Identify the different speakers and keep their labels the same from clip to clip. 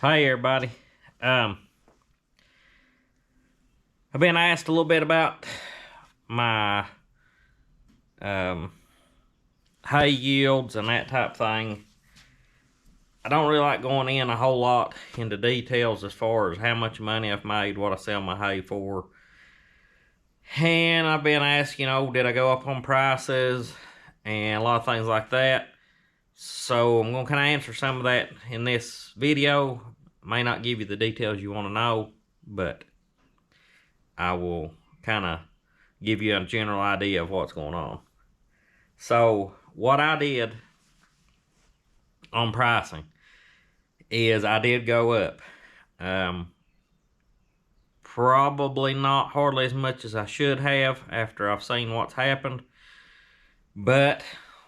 Speaker 1: Hey everybody. I've been asked a little bit about my hay yields and that type thing. I don't really like going in a whole lot into details as far as how much money I've made, what I sell my hay for. And I've been asked, did I go up on prices and a lot of things like that. So I'm going to kind of answer some of that in this video. May not give you the details you want to know, but I will kind of give you a general idea of what's going on. So what I did on pricing is I did go up. Probably not hardly as much as I should have after I've seen what's happened. But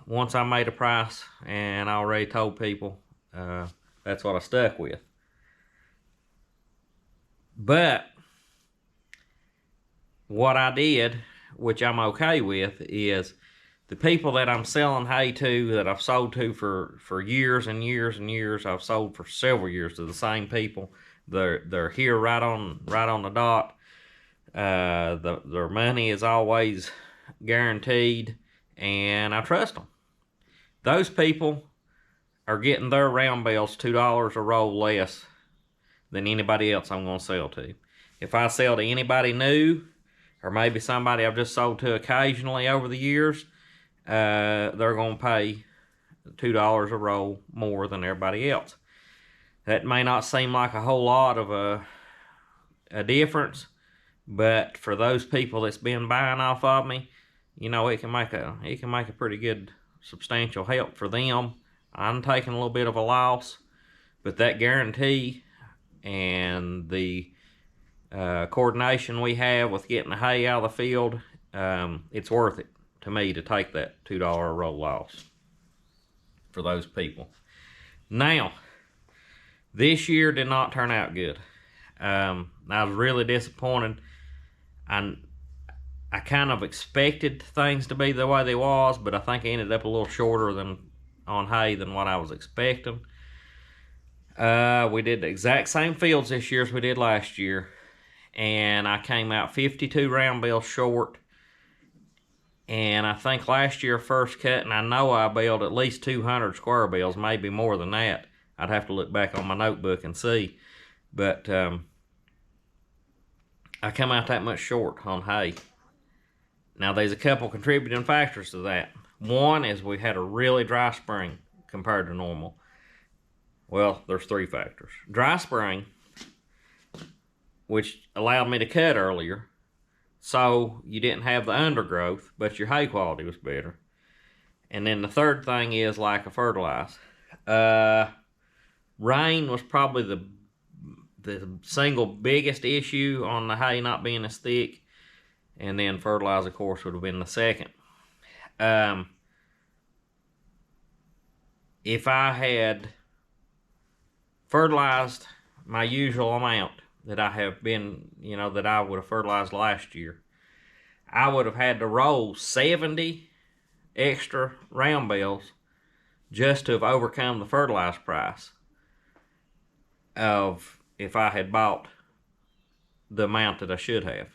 Speaker 1: once I made a price and I already told people, that's what I stuck with. But what I did, which I'm okay with, is the people that I'm selling hay to, that I've sold to for years and years and years, I've sold for several years to the same people. They're here right on the dot. Their money is always guaranteed, and I trust them. Those people are getting their round bales $2 a roll less than anybody else I'm going to sell to. If I sell to anybody new, or maybe somebody I've just sold to occasionally over the years, they're going to pay $2 a roll more than everybody else. That may not seem like a whole lot of a difference, but for those people that's been buying off of me, it can make a pretty good substantial help for them. I'm taking a little bit of a loss, but that guarantee and the coordination we have with getting the hay out of the field, it's worth it to me to take that $2 a roll loss for those people. Now, this year did not turn out good. I was really disappointed. I kind of expected things to be the way they was, but I think I ended up a little shorter on hay than what I was expecting. We did the exact same fields this year as we did last year, and I came out 52 round bales short. And I think last year first cut, and I know I baled at least 200 square bales, maybe more than that. I'd have to look back on my notebook and see, but I come out that much short on hay. Now there's a couple contributing factors to that. One is we had a really dry spring compared to normal. Well, there's three factors. Dry spring, which allowed me to cut earlier, so you didn't have the undergrowth, but your hay quality was better. And then the third thing is lack of fertilizer. Rain was probably the single biggest issue on the hay not being as thick, and then fertilizer, of course, would have been the second. If I had fertilized my usual amount that I have been, that I would have fertilized last year, I would have had to roll 70 extra round bales just to have overcome the fertilizer price of if I had bought the amount that I should have.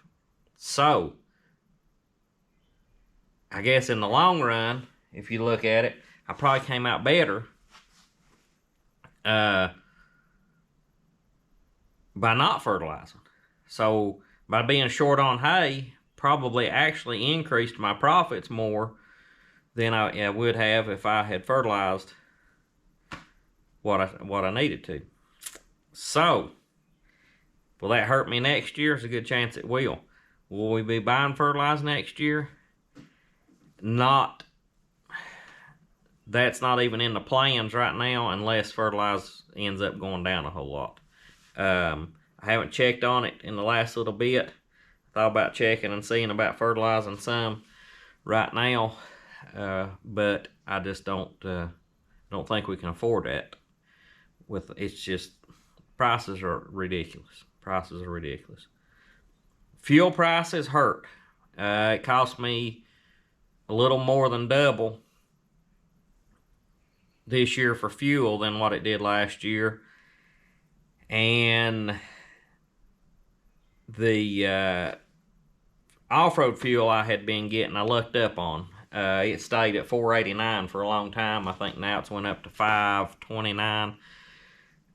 Speaker 1: So, I guess in the long run, if you look at it, I probably came out better by not fertilizing. So, by being short on hay, probably actually increased my profits more than I would have if I had fertilized what I needed to. So, will that hurt me next year? There's a good chance it will. Will we be buying fertilizer next year? That's not even in the plans right now unless fertilizer ends up going down a whole lot. I haven't checked on it in the last little bit. Thought about checking and seeing about fertilizing some right now, but I just don't think we can afford that. It's just prices are ridiculous. Prices are ridiculous. Fuel prices hurt. It cost me a little more than double this year for fuel than what it did last year. And the off-road fuel I had been getting, I looked up on. It stayed at $4.89 for a long time. I think now it's went up to $5.29.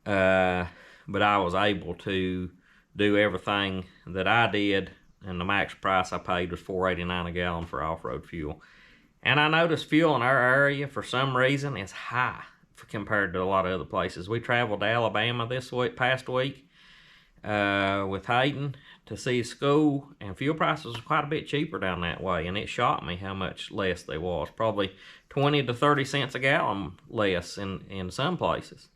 Speaker 1: But I was able to do everything that I did, and the max price I paid was $4.89 a gallon for off-road fuel. And I noticed fuel in our area, for some reason, is high compared to a lot of other places. We traveled to Alabama past week with Hayden to see school, and fuel prices are quite a bit cheaper down that way, and it shocked me how much less they was. Probably 20 to 30 cents a gallon less in some places.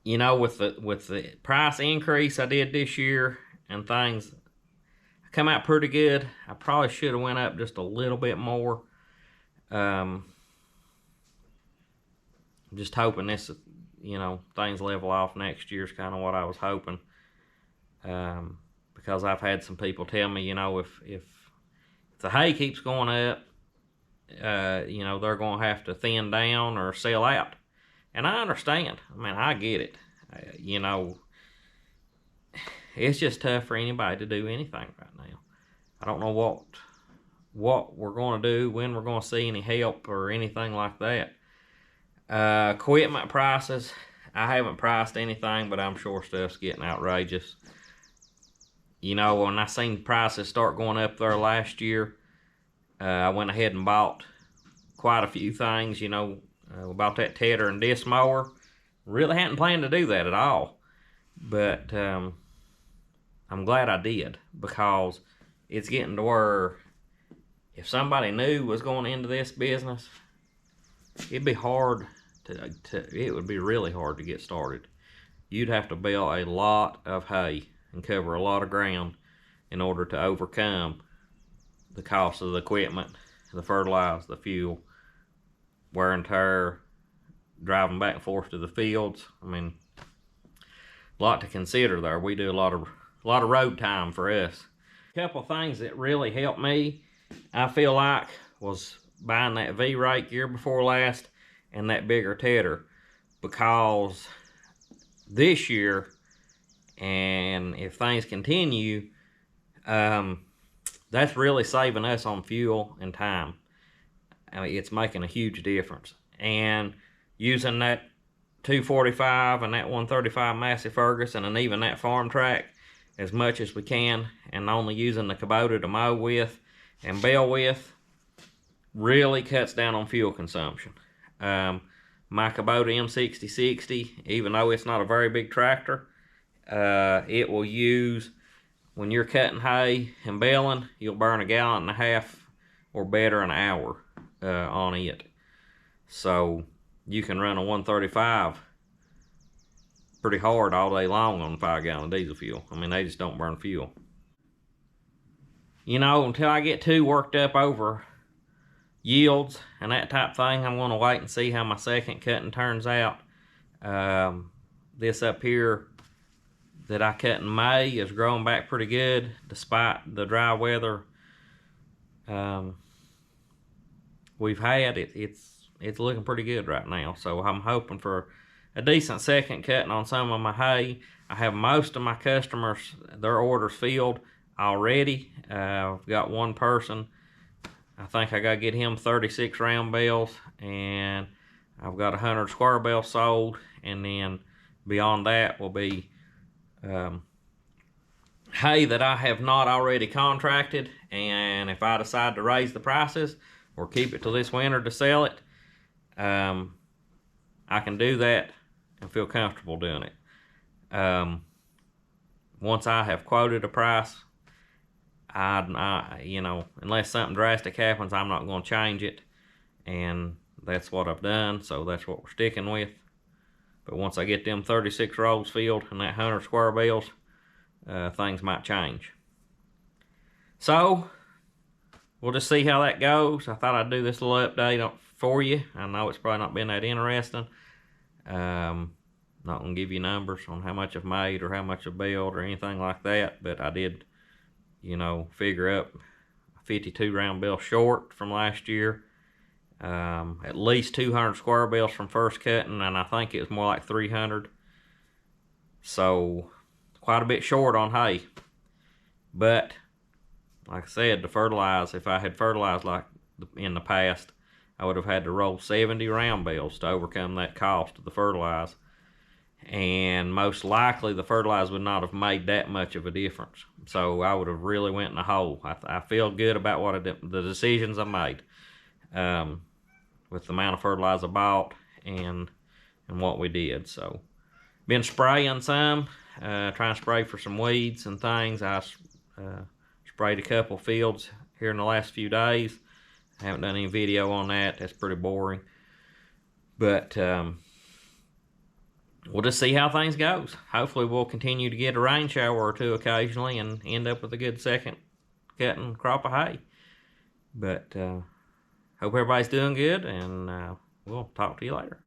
Speaker 1: You know, with the price increase I did this year and things, I come out pretty good. I probably should have went up just a little bit more. I'm just hoping this, you know, things level off next year is kind of what I was hoping. Because I've had some people tell me, you know, if the hay keeps going up, you know, they're going to have to thin down or sell out. And I understand. I mean, I get it. You know, it's just tough for anybody to do anything right now. I don't know what we're going to do, when we're going to see any help or anything like that. Equipment prices, I haven't priced anything, but I'm sure stuff's getting outrageous. You know, when I seen prices start going up there last year, I went ahead and bought quite a few things. You know, we bought that tedder and disc mower. Really hadn't planned to do that at all, but I'm glad I did, because it's getting to where if somebody new was going into this business, it'd be hard it would be really hard to get started. You'd have to bale a lot of hay and cover a lot of ground in order to overcome the cost of the equipment, the fertilizer, the fuel, wear and tear, driving back and forth to the fields. I mean, a lot to consider there. We do a lot of road time for us. A couple things that really helped me, I feel like, was buying that V-rake year before last and that bigger tedder, because this year, and if things continue, that's really saving us on fuel and time. I mean, it's making a huge difference. And using that 245 and that 135 Massey Ferguson, and even that farm track as much as we can, and only using the Kubota to mow with and bale with, really cuts down on fuel consumption. My Kubota M6060, even though it's not a very big tractor, it will use, when you're cutting hay and baling, you'll burn 1.5 gallons or better an hour on it. So you can run a 135 pretty hard all day long on 5-gallon diesel fuel. I mean, they just don't burn fuel. You know, until I get too worked up over yields and that type of thing, I'm going to wait and see how my second cutting turns out. This up here that I cut in May is growing back pretty good despite the dry weather we've had. It's looking pretty good right now, so I'm hoping for a decent second cutting on some of my hay. I have most of my customers, their orders filled already. I've got one person, I think I got to get him 36 round bales, and I've got 100 square bales sold, and then beyond that will be hay that I have not already contracted, and if I decide to raise the prices or keep it till this winter to sell it, I can do that and feel comfortable doing it. Once I have quoted a price, you know, unless something drastic happens, I'm not going to change it, and that's what I've done, so that's what we're sticking with. But once I get them 36 rolls filled and that 100 square bales, things might change. So we'll just see how that goes. I thought I'd do this little update for you. I know it's probably not been that interesting. Not gonna give you numbers on how much I've made or how much I've baled or anything like that, but I did, you know, figure up 52 round bale short from last year. At least 200 square bales from first cutting, and I think it was more like 300. So quite a bit short on hay. But like I said, to fertilize, if I had fertilized like in the past, I would have had to roll 70 round bales to overcome that cost of the fertilizer. And most likely the fertilizer would not have made that much of a difference. So I would have really went in the hole. I feel good about the decisions I made with the amount of fertilizer I bought and what we did. So been spraying some, trying to spray for some weeds and things. I sprayed a couple fields here in the last few days. I haven't done any video on that. That's pretty boring. But we'll just see how things goes. Hopefully we'll continue to get a rain shower or two occasionally and end up with a good second cutting crop of hay. But hope everybody's doing good, and we'll talk to you later.